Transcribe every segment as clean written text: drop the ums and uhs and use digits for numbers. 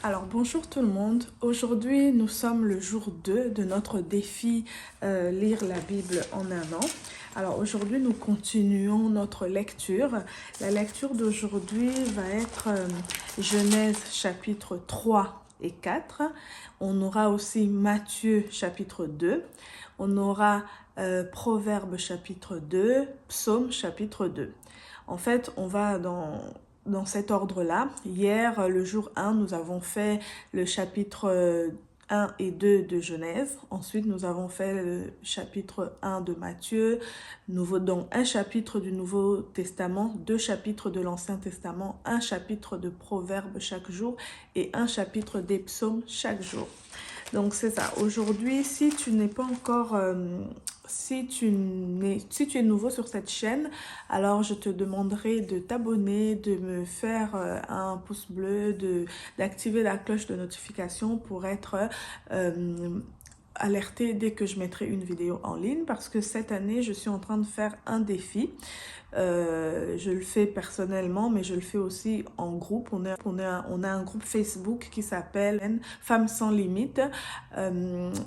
Alors bonjour tout le monde, aujourd'hui nous sommes le jour 2 de notre défi lire la Bible en un an. Alors aujourd'hui nous continuons notre lecture. La lecture d'aujourd'hui va être Genèse chapitre 3 et 4. On aura aussi Matthieu chapitre 2. On aura Proverbes chapitre 2, Psaume chapitre 2. En fait on va dans cet ordre-là. Hier, le jour 1, nous avons fait le chapitre 1 et 2 de Genèse. Ensuite, nous avons fait le chapitre 1 de Matthieu, donc un chapitre du Nouveau Testament, 2 chapitres de l'Ancien Testament, un chapitre de Proverbes chaque jour et un chapitre des Psaumes chaque jour. Donc c'est ça. Aujourd'hui, si tu n'es pas encore... si tu es nouveau sur cette chaîne, alors je te demanderai de t'abonner, de me faire un pouce bleu, d'activer la cloche de notification pour être alerté dès que je mettrai une vidéo en ligne, parce que cette année, je suis en train de faire un défi. Je le fais personnellement, mais je le fais aussi en groupe. On a un groupe Facebook qui s'appelle Femmes sans limite,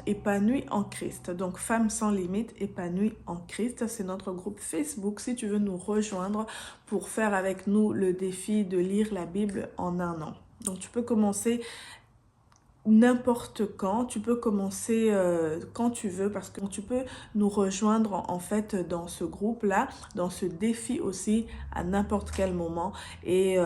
épanouies en Christ. Donc Femmes sans limite, épanouies en Christ, c'est notre groupe Facebook. Si tu veux nous rejoindre pour faire avec nous le défi de lire la Bible en un an. Donc tu peux commencer n'importe quand, tu peux commencer quand tu veux, parce que tu peux nous rejoindre en fait dans ce groupe-là, dans ce défi aussi à n'importe quel moment, et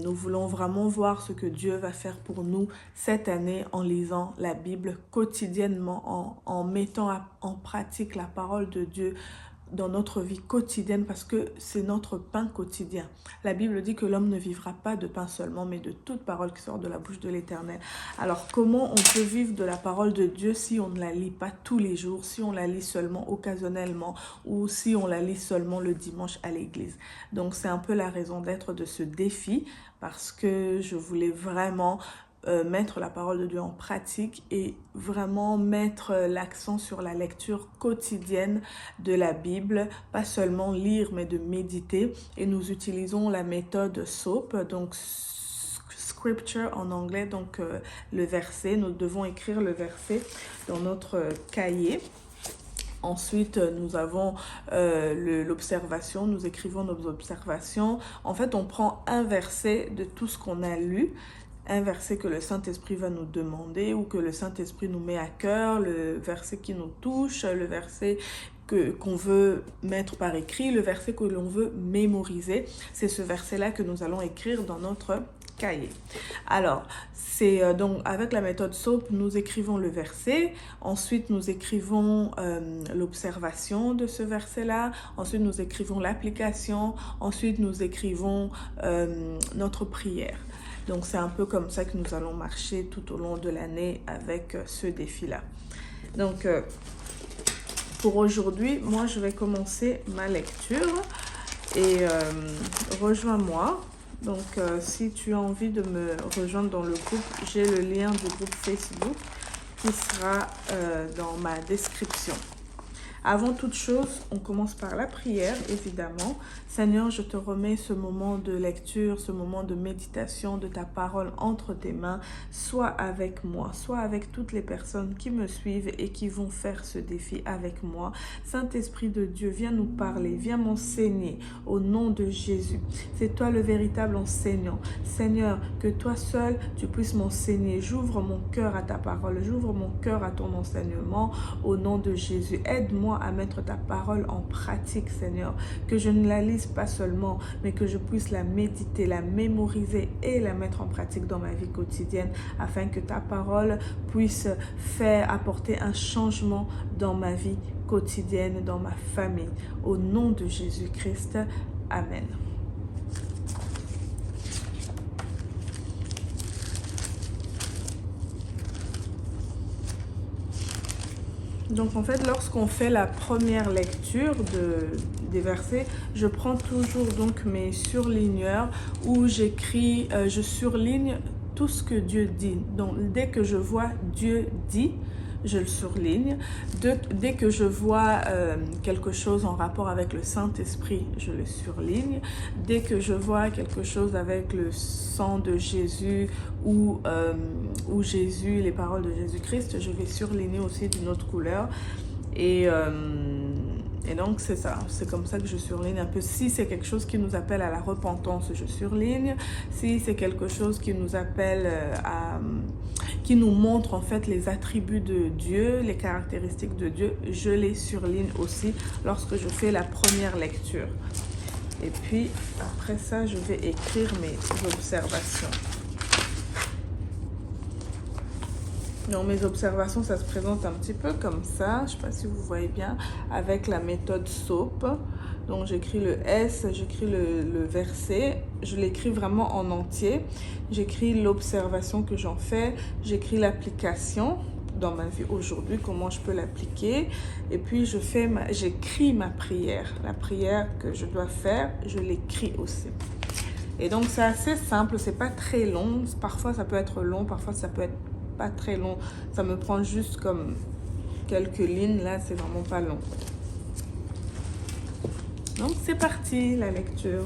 nous voulons vraiment voir ce que Dieu va faire pour nous cette année en lisant la Bible quotidiennement, en mettant en pratique la parole de Dieu dans notre vie quotidienne, parce que c'est notre pain quotidien. La Bible dit que l'homme ne vivra pas de pain seulement, mais de toute parole qui sort de la bouche de l'Éternel. Alors comment on peut vivre de la parole de Dieu si on ne la lit pas tous les jours, si on la lit seulement occasionnellement, ou si on la lit seulement le dimanche à l'église? Donc c'est un peu la raison d'être de ce défi, parce que je voulais vraiment mettre la parole de Dieu en pratique et vraiment mettre l'accent sur la lecture quotidienne de la Bible, pas seulement lire mais de méditer. Et nous utilisons la méthode SOAP, donc scripture en anglais, donc le verset. Nous devons écrire le verset dans notre cahier. Ensuite, nous avons l'observation, nous écrivons nos observations. En fait, on prend un verset de tout ce qu'on a lu, un verset que le Saint-Esprit va nous demander ou que le Saint-Esprit nous met à cœur, le verset qui nous touche, le verset qu'on veut mettre par écrit, le verset que l'on veut mémoriser. C'est ce verset-là que nous allons écrire dans notre cahier. Alors, c'est donc avec la méthode SOAP, nous écrivons le verset, ensuite nous écrivons l'observation de ce verset-là, ensuite nous écrivons l'application, ensuite nous écrivons notre prière. Donc c'est un peu comme ça que nous allons marcher tout au long de l'année avec ce défi-là. Donc pour aujourd'hui, moi je vais commencer ma lecture et rejoins-moi. Donc si tu as envie de me rejoindre dans le groupe, j'ai le lien du groupe Facebook qui sera dans ma description. Avant toute chose, on commence par la prière, évidemment. Seigneur, je te remets ce moment de lecture, ce moment de méditation de ta parole entre tes mains. Sois avec moi, sois avec toutes les personnes qui me suivent et qui vont faire ce défi avec moi. Saint-Esprit de Dieu, viens nous parler, viens m'enseigner au nom de Jésus. C'est toi le véritable enseignant. Seigneur, que toi seul, tu puisses m'enseigner. J'ouvre mon cœur à ta parole, j'ouvre mon cœur à ton enseignement au nom de Jésus. Aide-moi à mettre ta parole en pratique, Seigneur, que je ne la lise pas seulement, mais que je puisse la méditer, la mémoriser et la mettre en pratique dans ma vie quotidienne, afin que ta parole puisse apporter un changement dans ma vie quotidienne, dans ma famille. Au nom de Jésus-Christ, Amen. Donc en fait, lorsqu'on fait la première lecture des versets, je prends toujours donc mes surligneurs où j'écris, je surligne tout ce que Dieu dit. Donc dès que je vois Dieu dit, je le surligne. Dès que je vois quelque chose en rapport avec le Saint-Esprit, je le surligne. Dès que je vois quelque chose avec le sang de Jésus ou Jésus, les paroles de Jésus-Christ, je vais surligner aussi d'une autre couleur. Et donc, c'est ça. C'est comme ça que je surligne un peu. Si c'est quelque chose qui nous appelle à la repentance, je surligne. Si c'est quelque chose qui nous appelle qui nous montre en fait les attributs de Dieu, les caractéristiques de Dieu, je les surligne aussi lorsque je fais la première lecture. Et puis, après ça, je vais écrire mes observations. Donc mes observations, ça se présente un petit peu comme ça, je ne sais pas si vous voyez bien, avec la méthode SOAP. Donc j'écris le S, j'écris le verset, je l'écris vraiment en entier. J'écris l'observation que j'en fais, j'écris l'application dans ma vie aujourd'hui, comment je peux l'appliquer. Et puis j'écris ma prière, la prière que je dois faire, je l'écris aussi. Et donc c'est assez simple, c'est pas très long, parfois ça peut être long, parfois ça peut être pas très long, ça me prend juste comme quelques lignes, là c'est vraiment pas long. Donc c'est parti la lecture.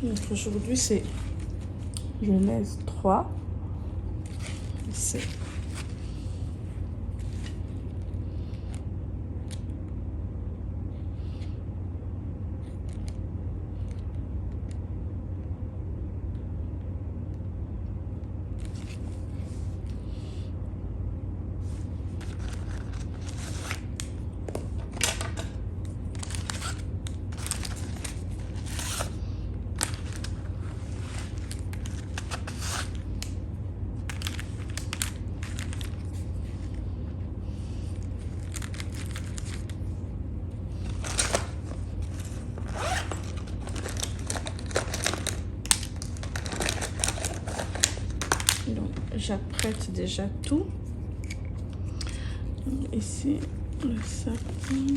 Donc aujourd'hui c'est Genèse 3. C'est j'apprête déjà tout. Ici, le sapin.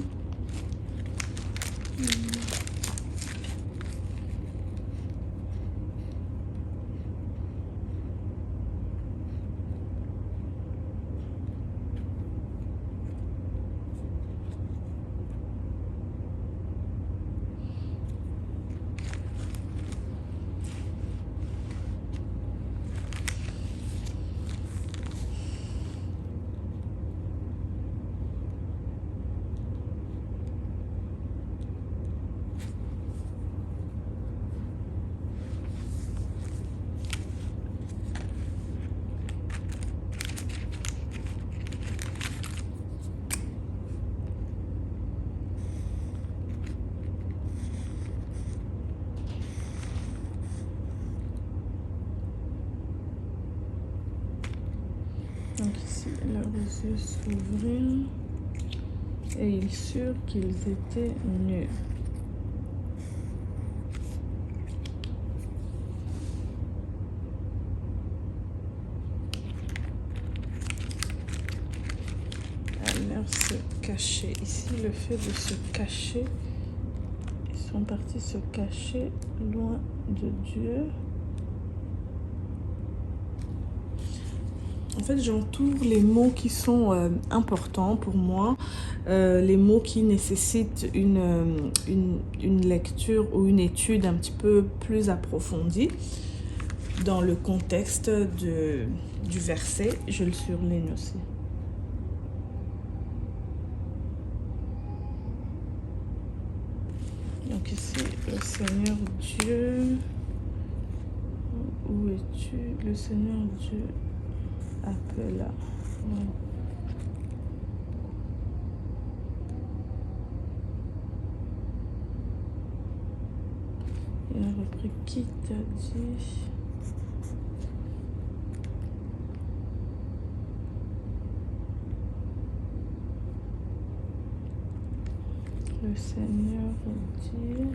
Donc ici, leurs yeux s'ouvrirent et ils surent qu'ils étaient nus. Allèrent se cacher. Ici, le fait de se cacher, ils sont partis se cacher loin de Dieu. En fait, j'entoure les mots qui sont importants pour moi, les mots qui nécessitent une lecture ou une étude un petit peu plus approfondie. Dans le contexte du verset, je le surligne aussi. Donc ici, le Seigneur Dieu, où es-tu? Le Seigneur Dieu appela. Ouais. Il a repris, qui t'a dit? Le Seigneur dit.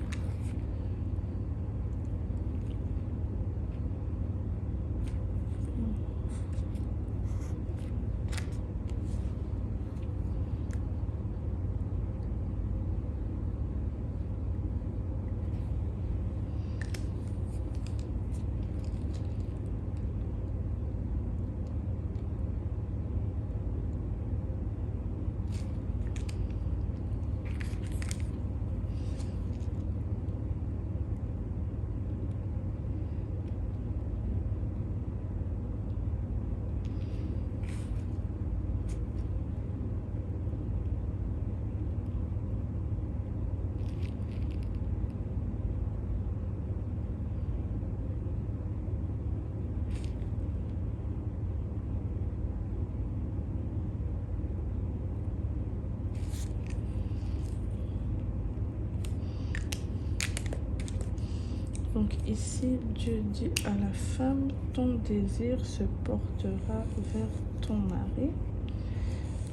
Donc ici, Dieu dit à la femme, ton désir se portera vers ton mari.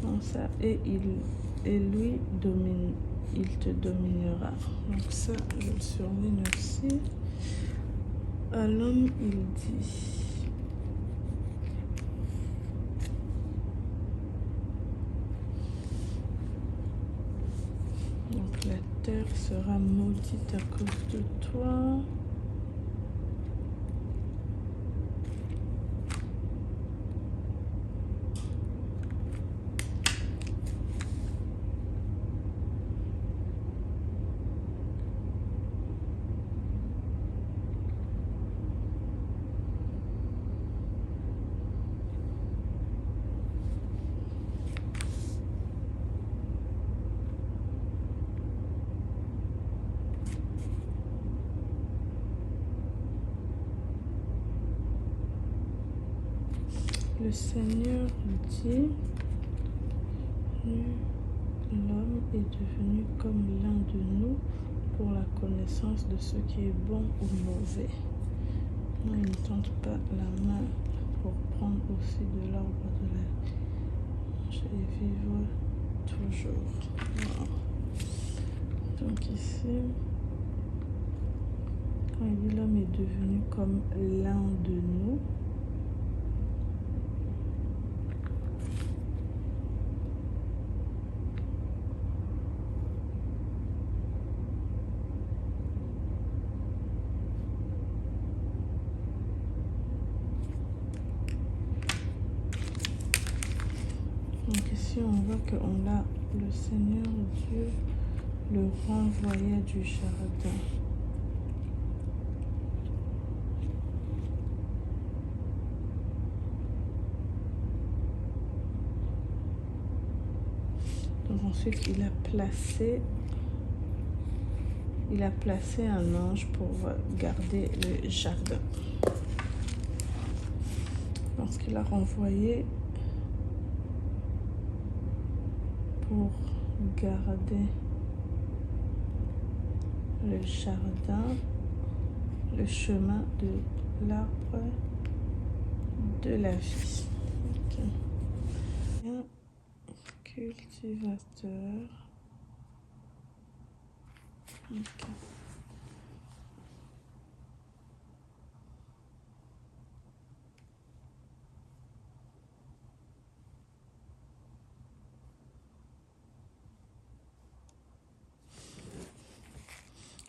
Donc ça, et lui domine, il te dominera. Donc ça, je le surligne aussi. À l'homme, il dit. Donc la terre sera maudite à cause de toi. Le Seigneur dit, l'homme est devenu comme l'un de nous pour la connaissance de ce qui est bon ou mauvais. Non, il ne tente pas la main pour prendre aussi de l'arbre de la vie et vivre toujours. Wow. Donc ici, quand il dit l'homme est devenu comme l'un de nous, donc ici on voit qu'on a le Seigneur Dieu le renvoyait du jardin. Donc ensuite il a placé un ange pour garder le jardin. Lorsqu'il a renvoyé pour garder le jardin, le chemin de l'arbre de la vie. Okay. Un cultivateur. Okay.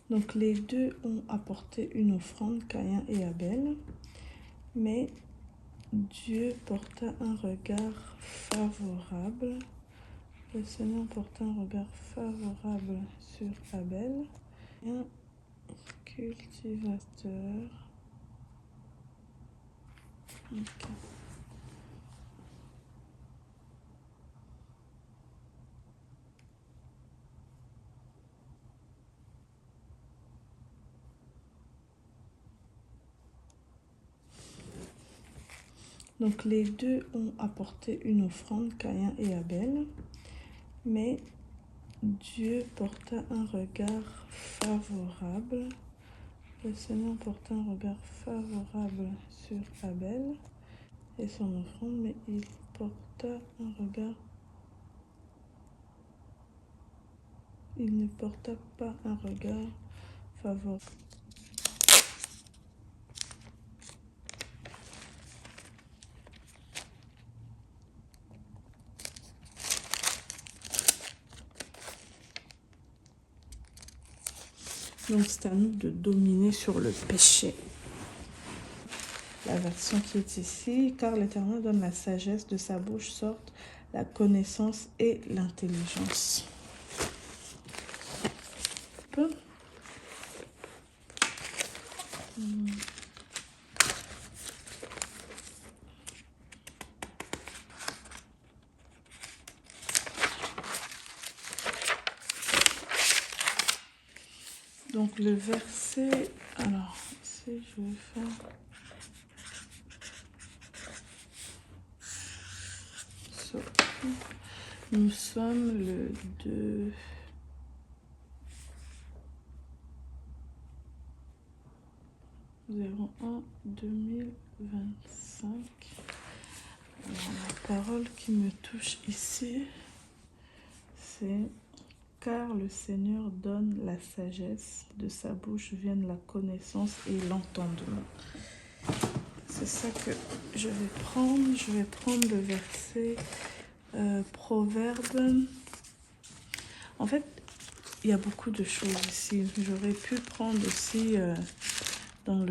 Donc les deux ont apporté une offrande, Caïn et Abel, mais Dieu porta un regard favorable. Le Seigneur porta un regard favorable sur Abel. Un cultivateur. Okay. Donc les deux ont apporté une offrande, Caïn et Abel, mais Dieu porta un regard favorable. Le Seigneur porta un regard favorable sur Abel et son offrande, mais il porta un regard. Il ne porta pas un regard favorable. Donc c'est à nous de dominer sur le péché. La version qui est ici, car l'Éternel donne la sagesse, de sa bouche sortent la connaissance et l'intelligence. Donc le verset, alors ici je vais faire nous sommes le 2. 01 2025. Alors, la parole qui me touche ici, c'est: car le Seigneur donne la sagesse, de sa bouche viennent la connaissance et l'entendement. C'est ça que je vais prendre. Je vais prendre le verset Proverbe. En fait, il y a beaucoup de choses ici. J'aurais pu prendre aussi dans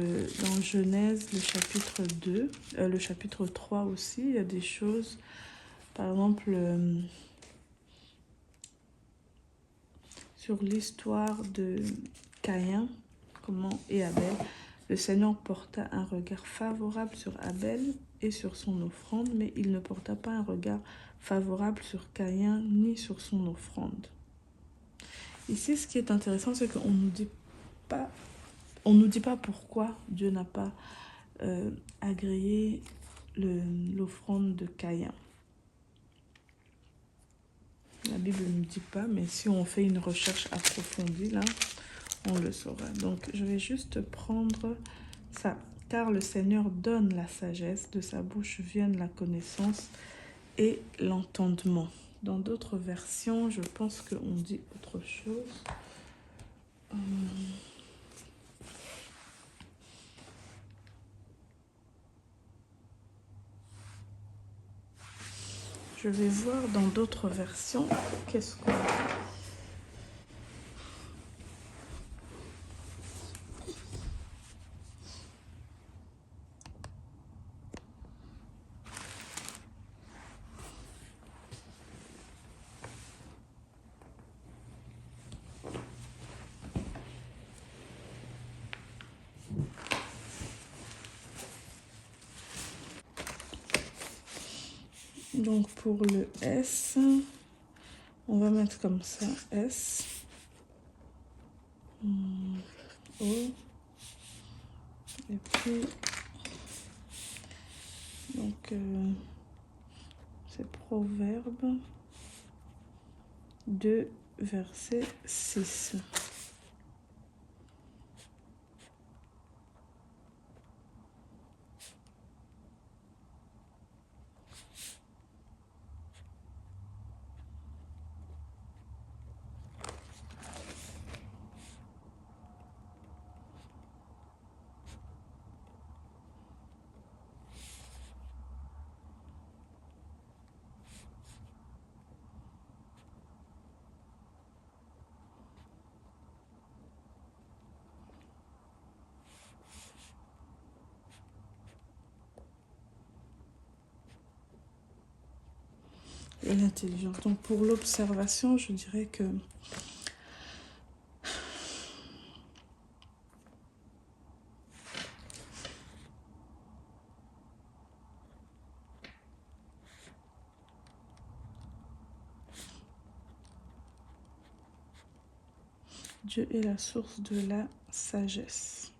Genèse le chapitre 2, le chapitre 3 aussi. Il y a des choses, par exemple, sur l'histoire de Caïn, et Abel. Le Seigneur porta un regard favorable sur Abel et sur son offrande, mais il ne porta pas un regard favorable sur Caïn ni sur son offrande. Ici, ce qui est intéressant, c'est qu'on nous dit pas, on nous dit pas pourquoi Dieu n'a pas agréé l'offrande de Caïn. La Bible ne nous dit pas, mais si on fait une recherche approfondie, là, on le saura. Donc, je vais juste prendre ça. Car le Seigneur donne la sagesse, de sa bouche viennent la connaissance et l'entendement. Dans d'autres versions, je pense qu'on dit autre chose. Je vais voir dans d'autres versions qu'est-ce qu'on dit. Donc pour le S, on va mettre comme ça, S, O, et puis, donc, c'est Proverbe 2, verset 6. Et l'intelligence. Donc pour l'observation, je dirais que Dieu est la source de la sagesse.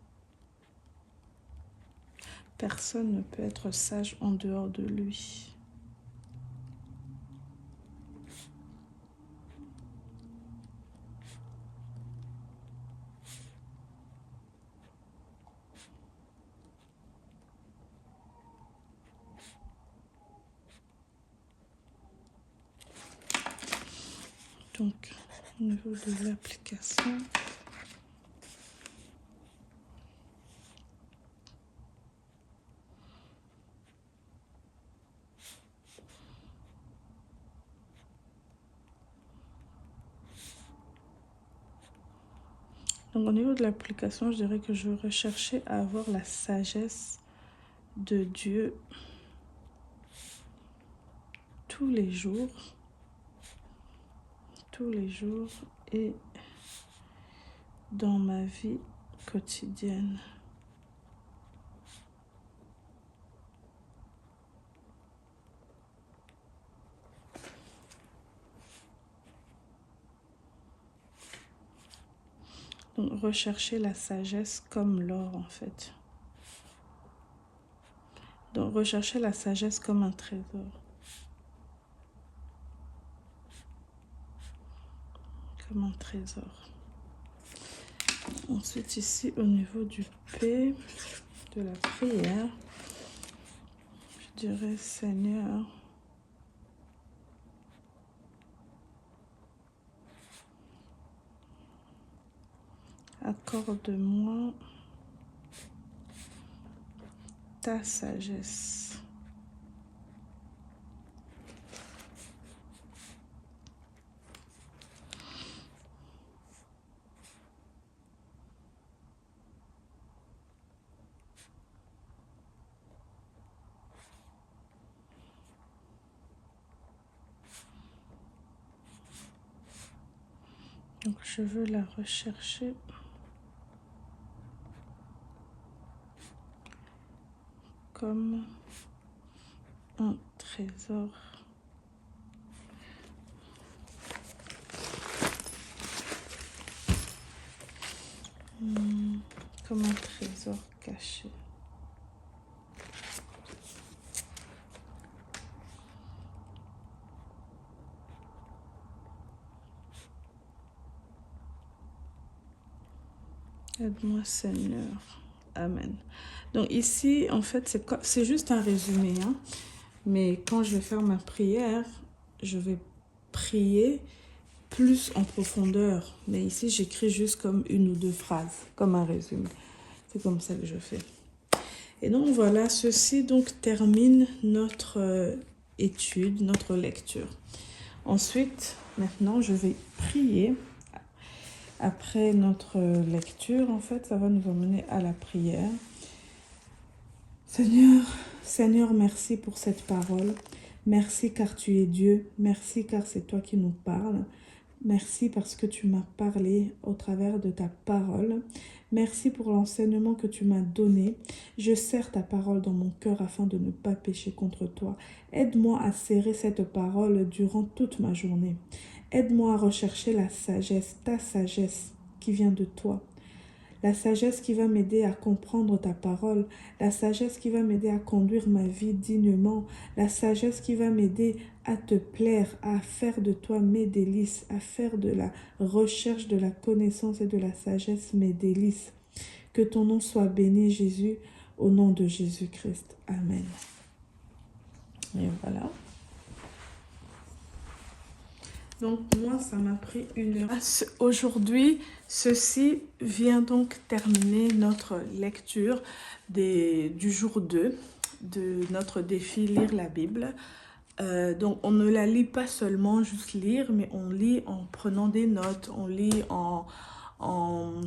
Personne ne peut être sage en dehors de lui. Donc, au niveau de l'application, je dirais que je recherchais à avoir la sagesse de Dieu tous les jours et dans ma vie quotidienne. Donc, rechercher la sagesse comme l'or, en fait. Donc, rechercher la sagesse comme un trésor. Comme un trésor. Ensuite, ici, au niveau du P, de la prière, je dirais, Seigneur, accorde-moi ta sagesse. Donc, je veux la rechercher comme un trésor. Comme un trésor caché. Aide-moi, Seigneur. Amen. Donc ici, en fait, c'est juste un résumé. Hein? Mais quand je vais faire ma prière, je vais prier plus en profondeur. Mais ici, j'écris juste comme une ou deux phrases, comme un résumé. C'est comme ça que je fais. Et donc voilà, ceci donc termine notre étude, notre lecture. Ensuite, maintenant, je vais prier. Après notre lecture, en fait, ça va nous emmener à la prière. Seigneur, merci pour cette parole. Merci car tu es Dieu. Merci car c'est toi qui nous parles. Merci parce que tu m'as parlé au travers de ta parole. Merci pour l'enseignement que tu m'as donné. Je serre ta parole dans mon cœur afin de ne pas pécher contre toi. Aide-moi à serrer cette parole durant toute ma journée. Aide-moi à rechercher la sagesse, ta sagesse qui vient de toi. La sagesse qui va m'aider à comprendre ta parole, la sagesse qui va m'aider à conduire ma vie dignement, la sagesse qui va m'aider à te plaire, à faire de toi mes délices, à faire de la recherche de la connaissance et de la sagesse mes délices. Que ton nom soit béni, Jésus, au nom de Jésus-Christ. Amen. Et voilà. Donc moi, ça m'a pris 1 heure. Aujourd'hui, ceci vient donc terminer notre lecture du jour 2 de notre défi Lire la Bible. Donc on ne la lit pas seulement juste lire, mais on lit en prenant des notes, on lit en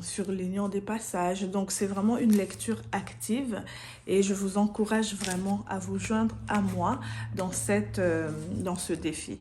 surlignant des passages. Donc c'est vraiment une lecture active et je vous encourage vraiment à vous joindre à moi dans ce défi.